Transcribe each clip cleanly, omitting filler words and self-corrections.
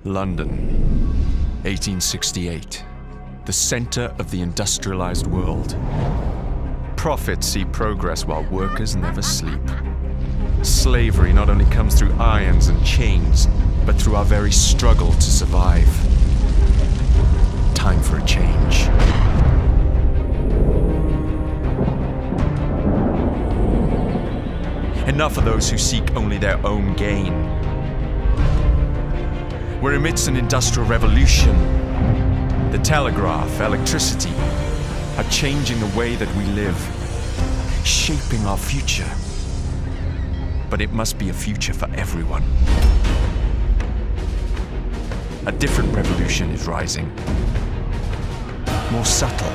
London, 1868. The center of the industrialized world. Profits see progress while workers never sleep. Slavery not only comes through irons and chains, but through our very struggle to survive. Time for a change. Enough of those who seek only their own gain. We're amidst an industrial revolution. The telegraph, electricity, are changing the way that we live, shaping our future. But it must be a future for everyone. A different revolution is rising, more subtle.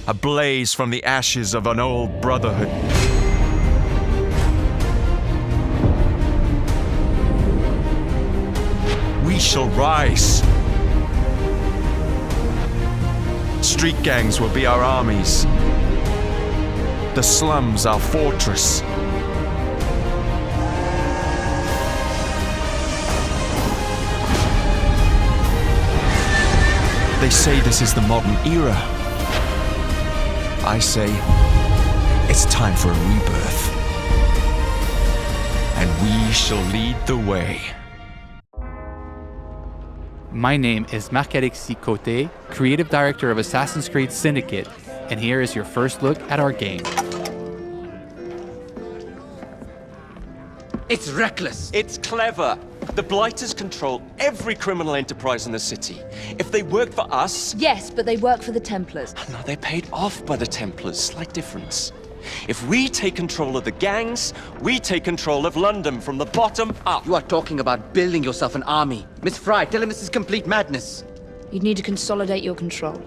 A blaze from the ashes of an old brotherhood. We shall rise. Street gangs will be our armies. The slums our fortress. They say this is the modern era. I say, it's time for a rebirth. And we shall lead the way. My name is Marc-Alexis Côté, Creative Director of Assassin's Creed Syndicate, and here is your first look at our game. It's reckless. It's clever. The Blighters control every criminal enterprise in the city. If they work for us... Yes, but they work for the Templars. Now they're paid off by the Templars. Slight difference. If we take control of the gangs, we take control of London from the bottom up. You are talking about building yourself an army. Miss Fry, tell him this is complete madness. You'd need to consolidate your control.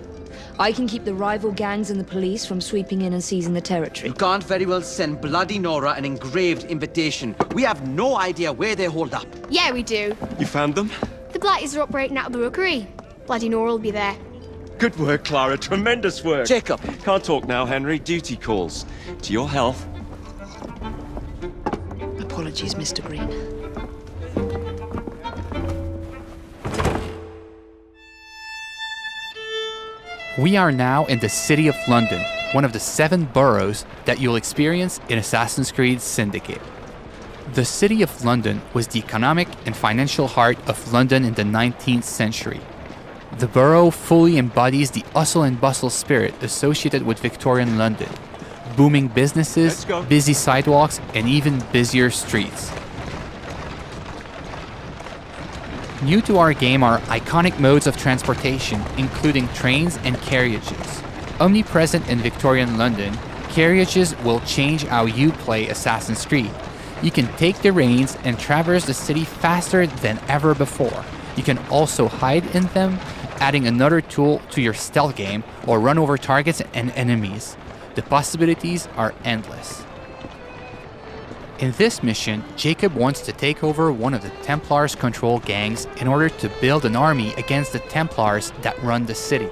I can keep the rival gangs and the police from sweeping in and seizing the territory. You can't very well send Bloody Nora an engraved invitation. We have no idea where they hold up. Yeah, we do. You found them? The Blighters are operating out of the rookery. Bloody Nora will be there. Good work, Clara. Tremendous work. Jacob. Can't talk now, Henry. Duty calls. To your health. Apologies, Mr. Green. We are now in the city of London, one of the 7 boroughs that you'll experience in Assassin's Creed Syndicate. The city of London was the economic and financial heart of London in the 19th century. The borough fully embodies the hustle and bustle spirit associated with Victorian London. Booming businesses, busy sidewalks, and even busier streets. New to our game are iconic modes of transportation, including trains and carriages. Omnipresent in Victorian London, carriages will change how you play Assassin's Creed. You can take the reins and traverse the city faster than ever before. You can also hide in them, adding another tool to your stealth game, or run over targets and enemies. The possibilities are endless. In this mission, Jacob wants to take over one of the Templars' control gangs in order to build an army against the Templars that run the city.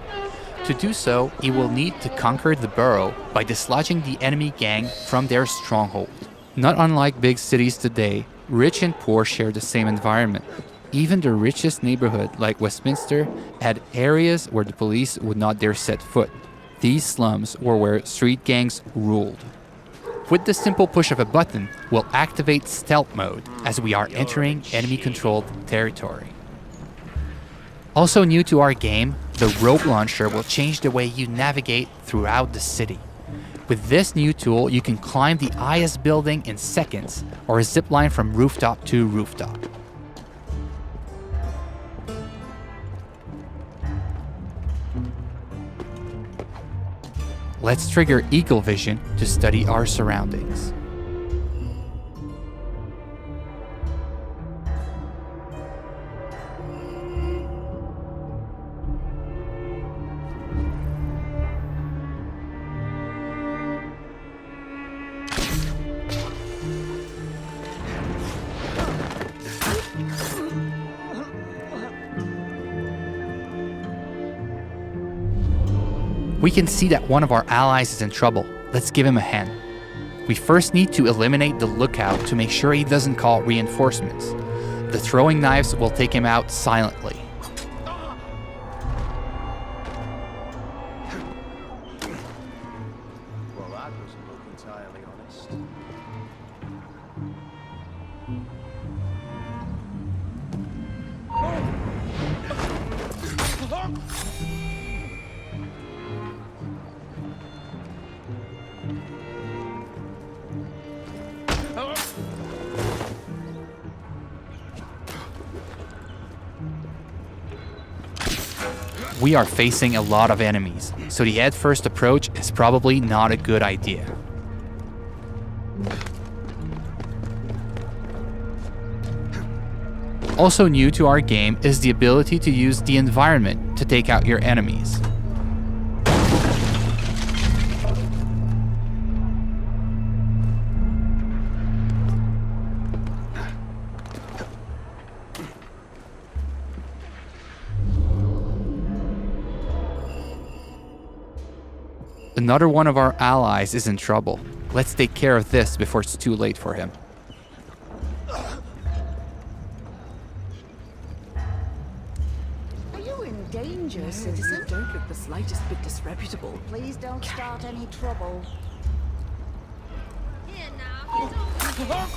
To do so, he will need to conquer the borough by dislodging the enemy gang from their stronghold. Not unlike big cities today, rich and poor share the same environment. Even the richest neighborhood, like Westminster, had areas where the police would not dare set foot. These slums were where street gangs ruled. With the simple push of a button, we'll activate stealth mode as we are entering enemy-controlled territory. Also new to our game, the rope launcher will change the way you navigate throughout the city. With this new tool, you can climb the highest building in seconds or zip line from rooftop to rooftop. Let's trigger Eagle Vision to study our surroundings. We can see that one of our allies is in trouble. Let's give him a hand. We first need to eliminate the lookout to make sure he doesn't call reinforcements. The throwing knives will take him out silently. Well, that doesn't look entirely honest. We are facing a lot of enemies, so the head-first approach is probably not a good idea. Also new to our game is the ability to use the environment to take out your enemies. Another one of our allies is in trouble. Let's take care of this before it's too late for him. Are you in danger, citizen? Don't look the slightest bit disreputable. Please don't start any trouble. Here now.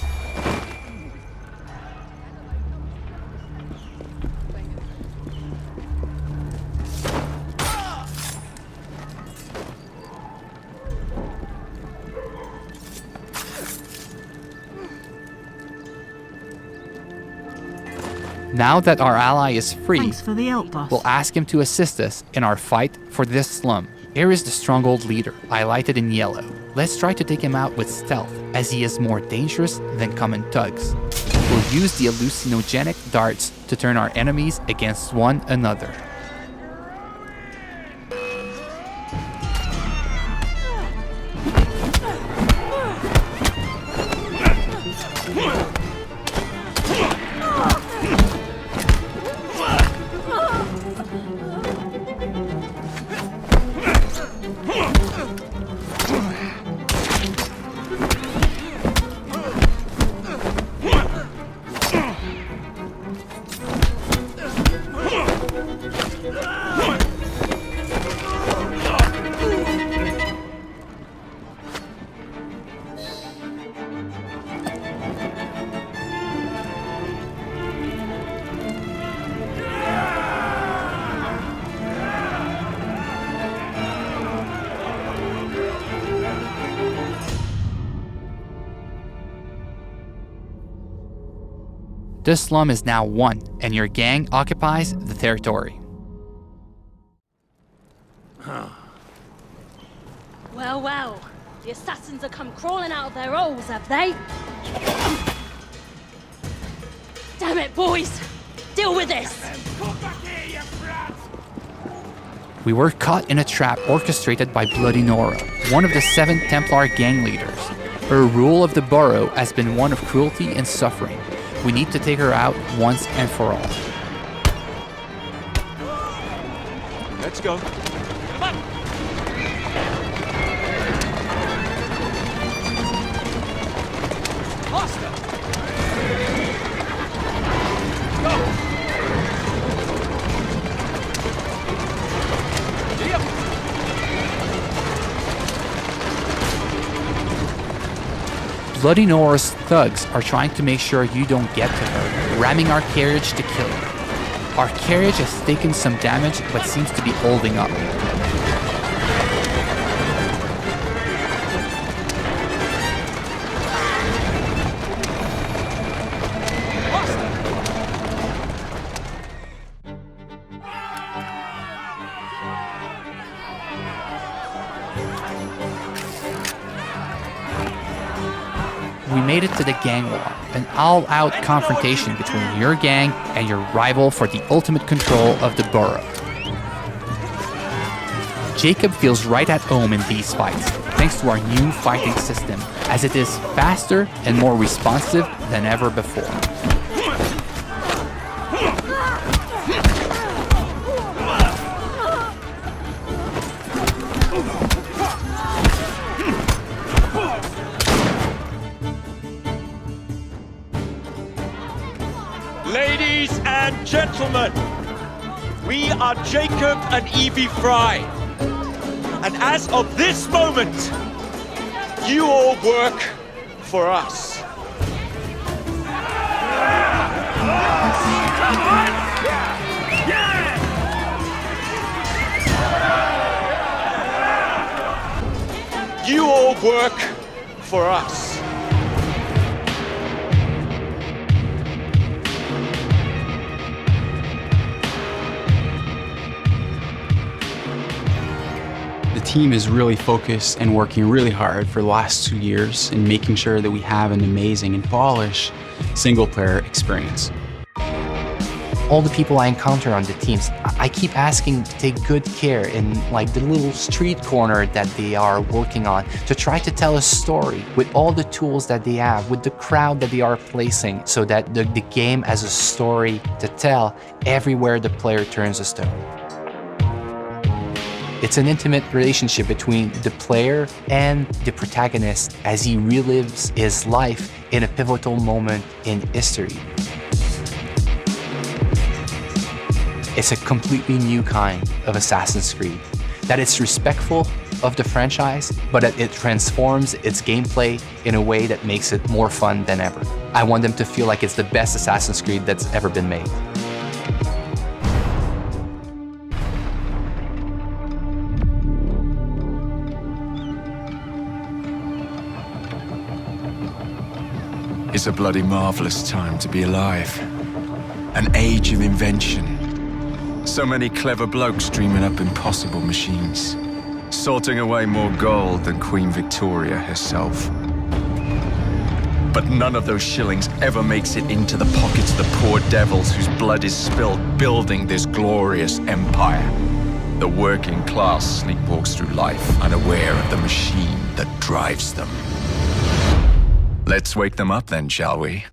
Now that our ally is free, Thanks for the help, boss. we'll ask him to assist us in our fight for this slum. Here is the stronghold leader, highlighted in yellow. Let's try to take him out with stealth, as he is more dangerous than common thugs. We'll use the hallucinogenic darts to turn our enemies against one another. This slum is now won, and your gang occupies the territory. Well, well. The assassins have come crawling out of their holes, have they? Damn it, boys! Deal with this! We were caught in a trap orchestrated by Bloody Nora, one of the 7 Templar gang leaders. Her rule of the borough has been one of cruelty and suffering. We need to take her out once and for all. Let's go. Come on. Faster. Go. Bloody Nora's thugs are trying to make sure you don't get to her, ramming our carriage to kill her. Our carriage has taken some damage but seems to be holding up. We made it to the gang war, an all-out confrontation between your gang and your rival for the ultimate control of the borough. Jacob feels right at home in these fights, thanks to our new fighting system, as it is faster and more responsive than ever before. gentlemen, we are Jacob and Evie Fry. And as of this moment, you all work for us. You all work for us. The team is really focused and working really hard for the last 2 years in making sure that we have an amazing and polished single-player experience. All the people I encounter on the teams, I keep asking to take good care in like the little street corner that they are working on to try to tell a story with all the tools that they have, with the crowd that they are placing, so that the game has a story to tell everywhere the player turns a stone. It's an intimate relationship between the player and the protagonist as he relives his life in a pivotal moment in history. It's a completely new kind of Assassin's Creed, that it's respectful of the franchise, but that it transforms its gameplay in a way that makes it more fun than ever. I want them to feel like it's the best Assassin's Creed that's ever been made. It's a bloody marvelous time to be alive. An age of invention. So many clever blokes dreaming up impossible machines, sorting away more gold than Queen Victoria herself. But none of those shillings ever makes it into the pockets of the poor devils whose blood is spilled building this glorious empire. The working class sleepwalks through life, unaware of the machine that drives them. Let's wake them up then, shall we?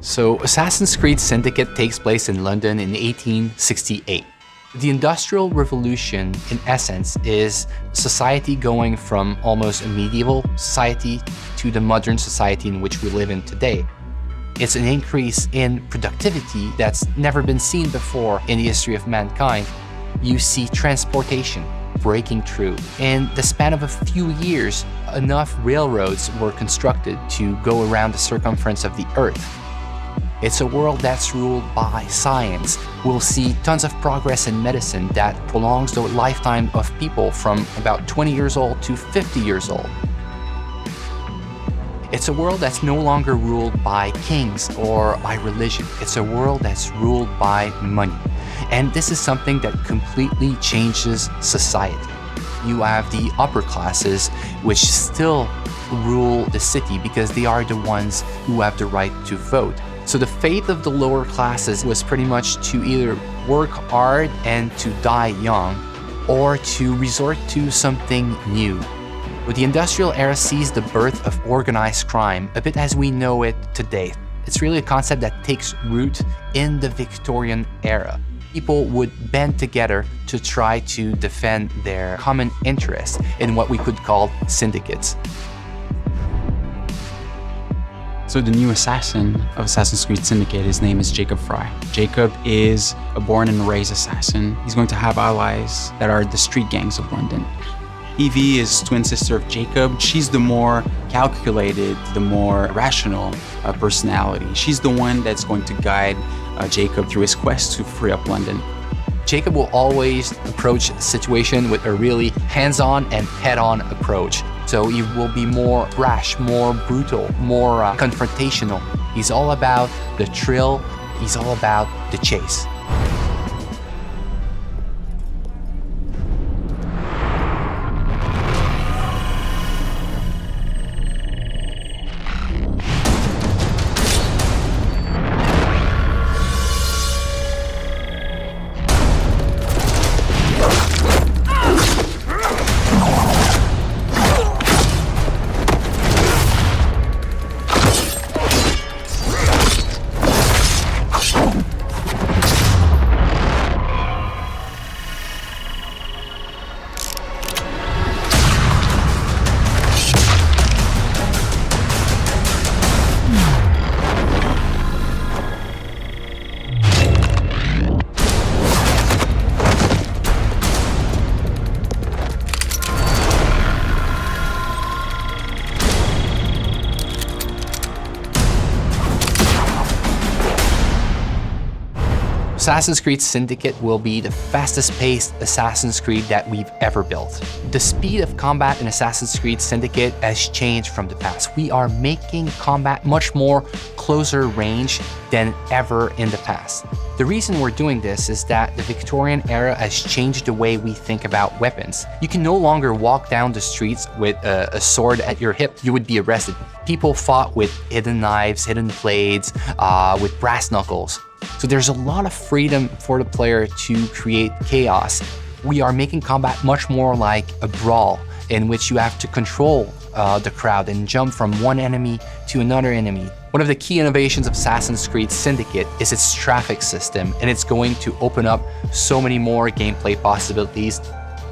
So Assassin's Creed Syndicate takes place in London in 1868. The Industrial Revolution, in essence, is society going from almost a medieval society to the modern society in which we live in today. It's an increase in productivity that's never been seen before in the history of mankind. You see transportation breaking through. In the span of a few years, enough railroads were constructed to go around the circumference of the Earth. It's a world that's ruled by science. We'll see tons of progress in medicine that prolongs the lifetime of people from about 20 years old to 50 years old. It's a world that's no longer ruled by kings or by religion. It's a world that's ruled by money. And this is something that completely changes society. You have the upper classes, which still rule the city because they are the ones who have the right to vote. So the fate of the lower classes was pretty much to either work hard and to die young, or to resort to something new. But the industrial era sees the birth of organized crime, a bit as we know it today. It's really a concept that takes root in the Victorian era. People would band together to try to defend their common interests in what we could call syndicates. So the new assassin of Assassin's Creed Syndicate, his name is Jacob Fry. Jacob is a born and raised assassin. He's going to have allies that are the street gangs of London. Evie is twin sister of Jacob. She's the more calculated, the more rational personality. She's the one that's going to guide Jacob through his quest to free up London. Jacob will always approach the situation with a really hands-on and head-on approach. So he will be more brash, more brutal, more confrontational. He's all about the thrill. He's all about the chase. Assassin's Creed Syndicate will be the fastest-paced Assassin's Creed that we've ever built. The speed of combat in Assassin's Creed Syndicate has changed from the past. We are making combat much more closer range than ever in the past. The reason we're doing this is that the Victorian era has changed the way we think about weapons. You can no longer walk down the streets with a sword at your hip. You would be arrested. People fought with hidden knives, hidden blades, with brass knuckles. So there's a lot of freedom for the player to create chaos. We are making combat much more like a brawl in which you have to control the crowd and jump from one enemy to another enemy. One of the key innovations of Assassin's Creed Syndicate is its traffic system, and it's going to open up so many more gameplay possibilities.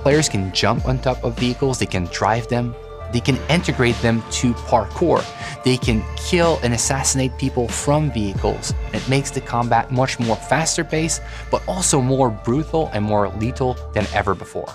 Players can jump on top of vehicles, they can drive them, they can integrate them to parkour. They can kill and assassinate people from vehicles. It makes the combat much more faster paced, but also more brutal and more lethal than ever before.